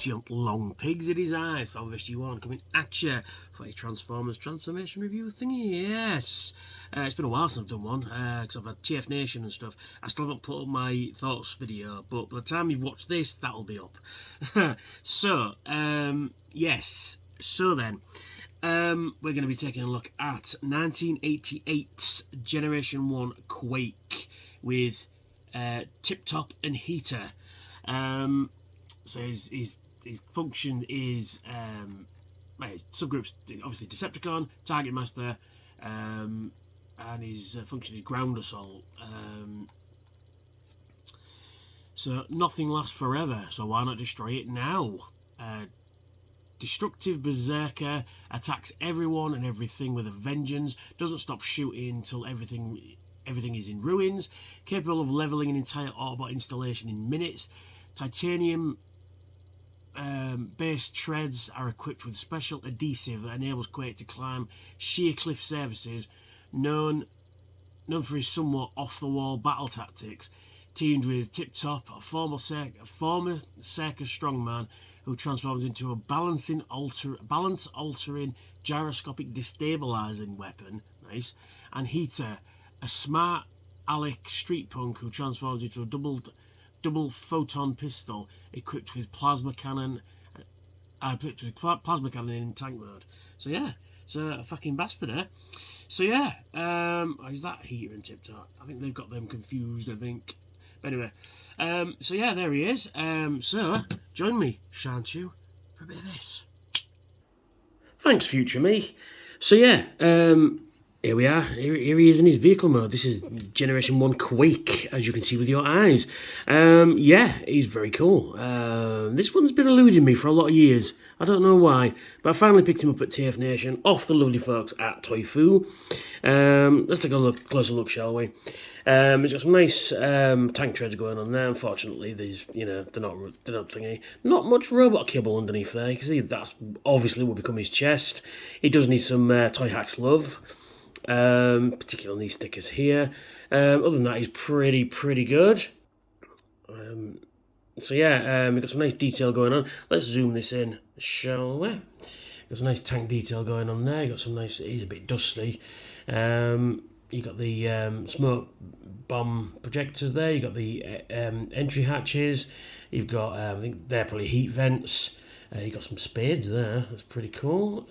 Halcyon long pigs in his eyes. Salvage G1 coming at you for a Transformers transformation review thingy. Yes, it's been a while since I've done one because I've had TF Nation and stuff. I still haven't put up my thoughts video, but by the time you've watched this, that'll be up. So yes, so then we're going to be taking a look at 1988's Generation 1 Quake with Tip Top and Heater. So his function is his subgroups, obviously Decepticon, Targetmaster, and his function is Ground Assault. So nothing lasts forever, so why not destroy it now? Destructive Berserker attacks everyone and everything with a vengeance, doesn't stop shooting until everything is in ruins, capable of leveling an entire Autobot installation in minutes. Titanium based treads are equipped with special adhesive that enables Quake to climb sheer cliff surfaces, known for his somewhat off-the-wall battle tactics. Teamed with Tip Top, a former Circus strongman who transforms into a balance-altering gyroscopic destabilizing weapon, nice, and Heater, a smart aleck street punk who transforms into a double photon pistol equipped with plasma cannon in tank mode. So yeah, so a fucking bastard, eh? So yeah, is that Heater and Tip Top? I think they've got them confused, I think. But anyway, so yeah, there he is. So join me, shan't you, for a bit of this. Thanks, future me. So yeah, here we are. Here he is in his vehicle mode. This is Generation 1 Quake, as you can see with your eyes. Yeah, he's very cool. This one's been eluding me for a lot of years. I don't know why, but I finally picked him up at TF Nation off the lovely folks at Toy Fu. Let's take a closer look, shall we? He's got some nice tank treads going on there. Unfortunately, these, they're not thingy. Not much robot cable underneath there. You can see that's obviously will become his chest. He does need some Toy Hacks love. Particularly on these stickers here. Other than that, he's pretty good. So yeah, we've got some nice detail going on. Let's zoom this in, shall we? Got some nice tank detail going on there. You got some nice. He's a bit dusty. You got the smoke bomb projectors there. You got the entry hatches. You've got I think they're probably heat vents. You got some spades there. That's pretty cool.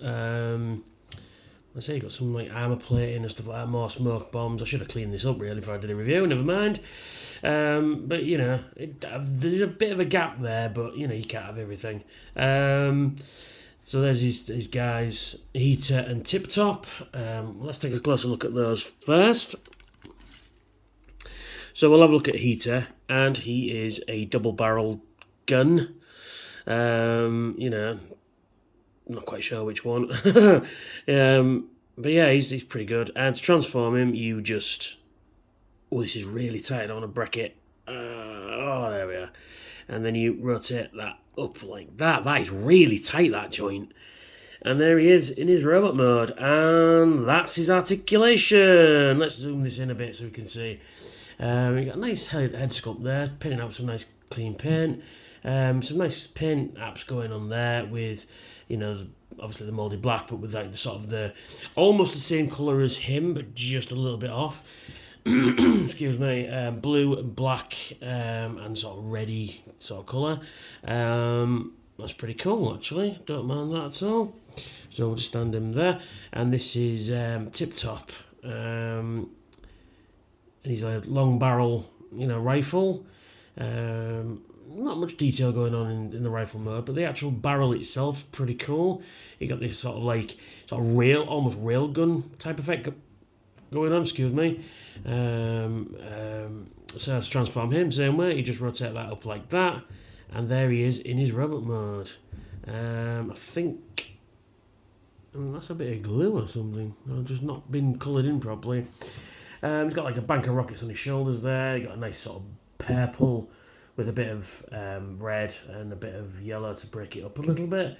I say you got some like armor plating and stuff like that, more smoke bombs. I should have cleaned this up really before I did a review, never mind. But there's a bit of a gap there, but you can't have everything. So there's his guys, Heater and Tip Top. Let's take a closer look at those first. So we'll have a look at Heater, and he is a double-barreled gun. Not quite sure which one. But yeah, he's pretty good. And to transform him, you just... Oh, this is really tight. I don't want to break it. There we are. And then you rotate that up like that. That is really tight, that joint. And there he is in his robot mode. And that's his articulation. Let's zoom this in a bit so we can see. We got a nice head sculpt there. Pinning up some nice clean paint. Some nice paint apps going on there with, obviously the mouldy black, but with like the almost the same colour as him, but just a little bit off. Excuse me. Blue and black and sort of reddy sort of colour. That's pretty cool actually. Don't mind that at all. So we'll just stand him there. And this is Tip Top. And he's a long barrel, rifle. Not much detail going on in the rifle mode, but the actual barrel itself is pretty cool. You got this sort of almost rail gun type effect going on, excuse me. So to transform him, same way, you just rotate that up like that, and there he is in his robot mode. I think that's a bit of glue or something. I've just not been coloured in properly. He's got like a bank of rockets on his shoulders there. You got a nice sort of purple with a bit of red and a bit of yellow to break it up a little bit.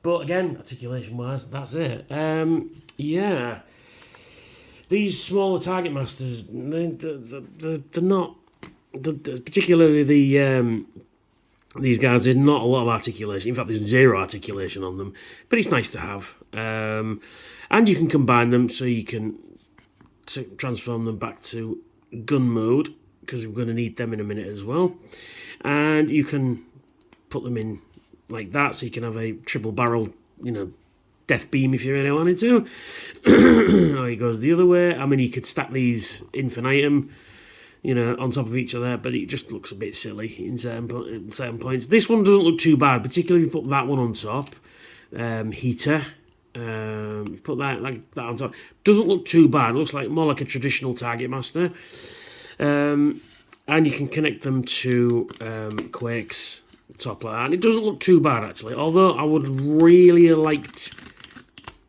But again, articulation-wise, that's it. Yeah. These smaller Target Masters, they're not... particularly the These guys, there's not a lot of articulation. In fact, there's zero articulation on them. But it's nice to have. And you can combine them so you can transform them back to gun mode, because we're going to need them in a minute as well. And you can put them in like that, so you can have a triple barrel, death beam if you really wanted to. Or it goes the other way. I mean, you could stack these infinitum, on top of each other, but it just looks a bit silly in certain points. This one doesn't look too bad, particularly if you put that one on top. Heater. Put that like that on top. Doesn't look too bad. It looks like more like a traditional Targetmaster. And you can connect them to Quake's top like that. And it doesn't look too bad, actually. Although I would really have liked...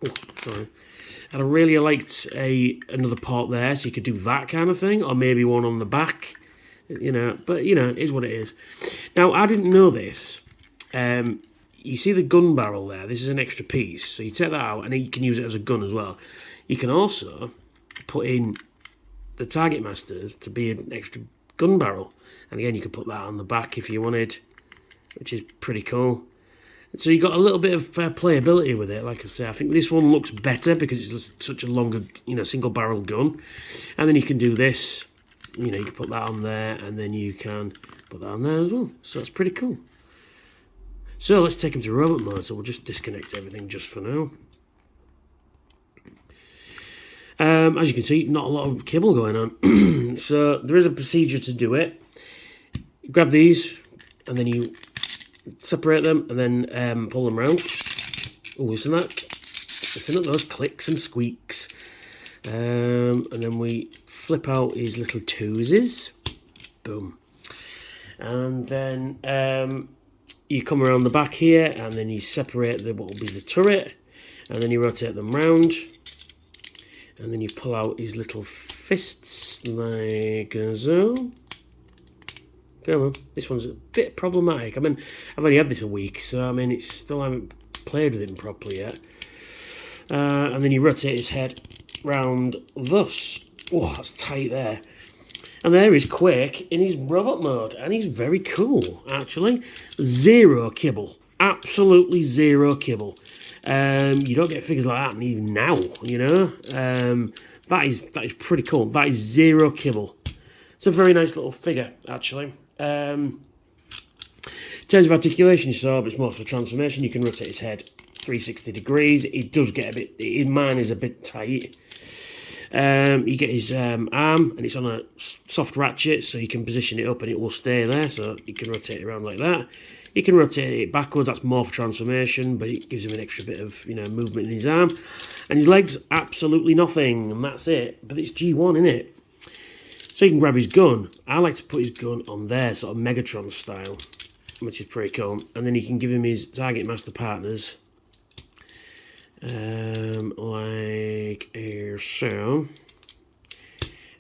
Oh, sorry. I'd have really liked another port there, so you could do that kind of thing. Or maybe one on the back. But, it is what it is. Now, I didn't know this. You see the gun barrel there? This is an extra piece. So you take that out, and you can use it as a gun as well. You can also put in the Targetmasters to be an extra gun barrel. And again, you could put that on the back if you wanted, which is pretty cool. So you got a little bit of playability with it. Like I say, I think this one looks better because it's such a longer, single barrel gun. And then you can do this. You can put that on there, and then you can put that on there as well. So that's pretty cool. So let's take him to robot mode. So we'll just disconnect everything just for now. As you can see, not a lot of kibble going on. So there is a procedure to do it. You grab these, and then you separate them, and then pull them around. Oh, listen to that. Listen to those clicks and squeaks. And then we flip out his little twosies. Boom. And then you come around the back here, and then you separate what will be the turret, and then you rotate them round, and then you pull out his little fists like so. Come on, this one's a bit problematic. I mean, I've only had this a week, so I mean, I haven't played with him properly yet. And then you rotate his head round thus. Oh, that's tight there. And there is Quake in his robot mode, and he's very cool, actually. Zero kibble. Absolutely zero kibble. You don't get figures like that even now, That is pretty cool. That is zero kibble. It's a very nice little figure, actually. In terms of articulation, you saw, but it's more for transformation. You can rotate his head 360 degrees. It does get a bit... Mine is a bit tight. You get his arm, and it's on a soft ratchet, so you can position it up and it will stay there, so you can rotate it around like that. You can rotate it backwards, that's more for transformation, but it gives him an extra bit of movement in his arm. And his legs, absolutely nothing, and that's it. But it's G1, isn't it? So you can grab his gun. I like to put his gun on there, sort of Megatron style, which is pretty cool. And then you can give him his Targetmaster partners. Like so,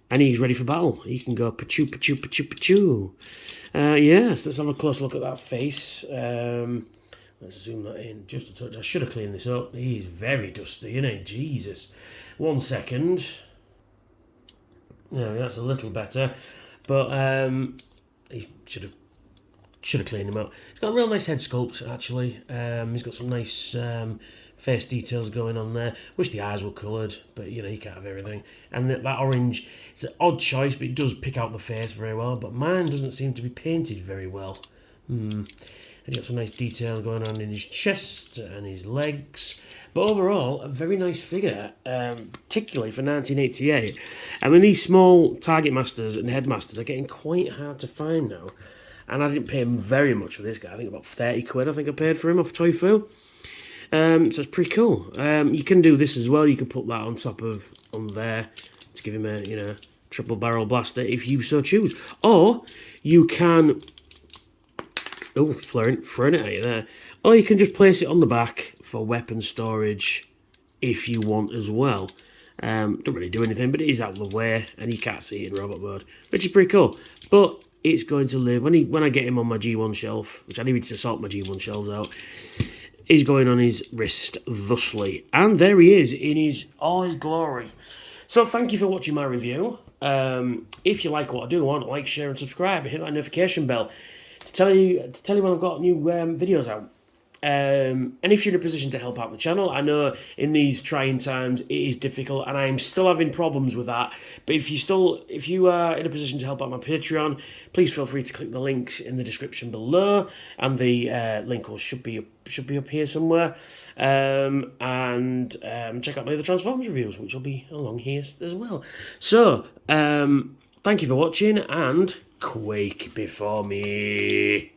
and he's ready for battle. He can go pachoo, pachoo, pachoo, pachoo. Yes, let's have a close look at that face. Let's zoom that in just a touch. I should have cleaned this up. He's very dusty, isn't he? Jesus. 1 second. No, that's a little better, but he should have cleaned him up. He's got a real nice head sculpt, actually. He's got some nice face details going on there. Wish the eyes were coloured, but you can't have everything. And that orange, it's an odd choice, but it does pick out the face very well. But mine doesn't seem to be painted very well. And he's got some nice detail going on in his chest and his legs. But overall, a very nice figure, particularly for 1988. I mean, these small Targetmasters and Headmasters are getting quite hard to find now. And I didn't pay him very much for this guy. I think about 30 quid I paid for him off Toy Fu. So it's pretty cool. You can do this as well. You can put that on there to give him a triple barrel blaster if you so choose. Or you can throwing it at you there. Or you can just place it on the back for weapon storage if you want as well. Don't really do anything, but it is out of the way and you can't see it in robot mode, which is pretty cool. But it's going to live when I get him on my G1 shelf, which I need to sort my G1 shelves out. He's going on his wrist thusly. And there he is in all his glory. So thank you for watching my review. If you like what I do, like, share and subscribe. Hit that notification bell to tell you when I've got new videos out. And if you're in a position to help out the channel, I know in these trying times it is difficult, and I'm still having problems with that. But if you are in a position to help out my Patreon, please feel free to click the links in the description below, and the link should be up here somewhere. And check out my other Transformers reviews, which will be along here as well. So thank you for watching, and Quake before me.